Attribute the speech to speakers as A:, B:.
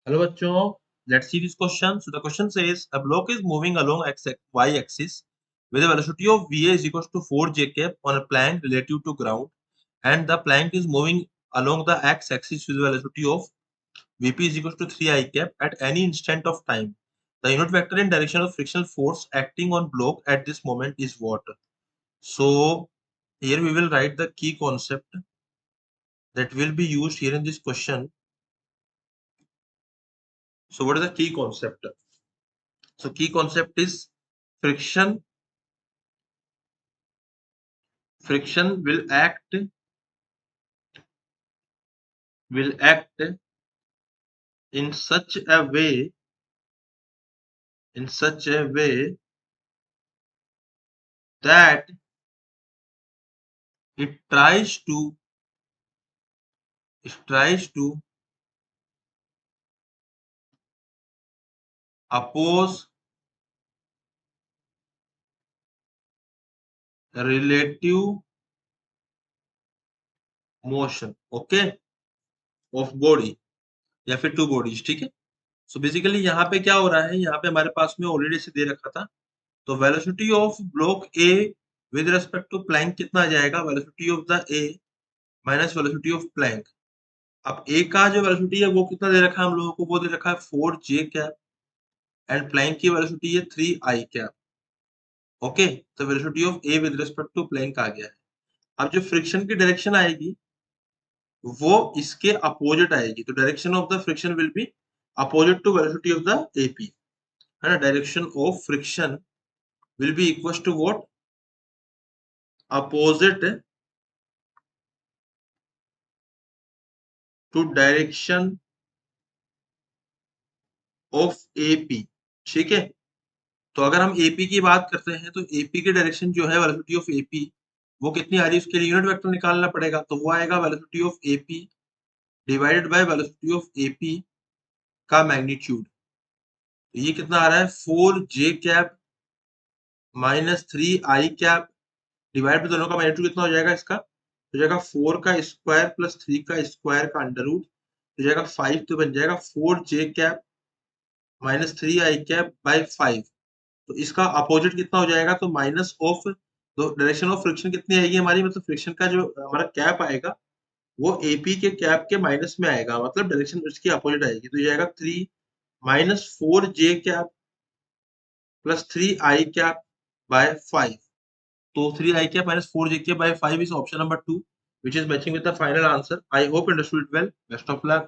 A: Hello bachcho, let's see this question. So the question says a block is moving along y axis with a velocity of Va is equals to 4 j cap on a plank relative to ground, and the plank is moving along the x axis with a velocity of Vp is equals to 3 I cap at any instant of time. The unit vector in direction of frictional force acting on block at this moment is what? So here we will write the key concept that will be used here in this question. So what is the key concept? So key concept is friction. Friction will act in such a way that it tries to oppose relative motion, okay, of body या फिर two bodies, ठीक है। So basically यहाँ पे क्या हो रहा है, यहाँ पे हमारे पास में ऑलरेडी से दे रखा था, तो velocity of block A with respect to plank कितना आ जाएगा, velocity of the A minus velocity of plank. अब ए का जो वेलोसिटी है वो कितना दे रखा है हम लोगों को, वो दे रखा है 4 जे कैप एंड प्लैंक की वेलोसिटी है 3 आई कैप, ओके। तो velocity of A with respect to plank आ गया है। अब जो फ्रिक्शन की डायरेक्शन आएगी वो इसके अपोजिट आएगी, तो direction of the friction will be opposite to velocity of the AP, है ना। Direction of friction will be equal to what, opposite to direction of AP, ठीक है। तो अगर हम एपी की बात करते हैं तो एपी की डायरेक्शन जो है वेलोसिटी ऑफ एपी वो कितनी आ रही है, उसके लिए यूनिट वेक्टर निकालना पड़ेगा, तो वो आएगा velocity of AP divided by velocity of AP का मैग्नीट्यूड। तो ये कितना आ रहा है, 4 J cap minus 3 I cap divide पे दोनों का मैग्नीट्यूड कितना हो जाएगा, इसका हो जाएगा 4 का स्क्वायर प्लस 3 का स्क्वायर का अंडर रूट, हो जाएगा 5, तो बन जाएगा 4 J cap minus 3 I cap by 5। तो इसका अपोजिट कितना हो जाएगा, तो माइनस ऑफ, तो डायरेक्शन ऑफ फ्रिक्शन कितनी आएगी हमारी, मतलब फ्रिक्शन का जो हमारा कैप आएगा वो एपी के कैप के माइनस में आएगा, मतलब डायरेक्शन उसकी अपोजिट आएगी, तो ये आएगा 3 minus 4 J cap plus 3 I cap by 5। तो 3 I cap minus 4 J cap by 5 is option number 2, which is matching with the final answer. I hope you understood it well. Best of luck.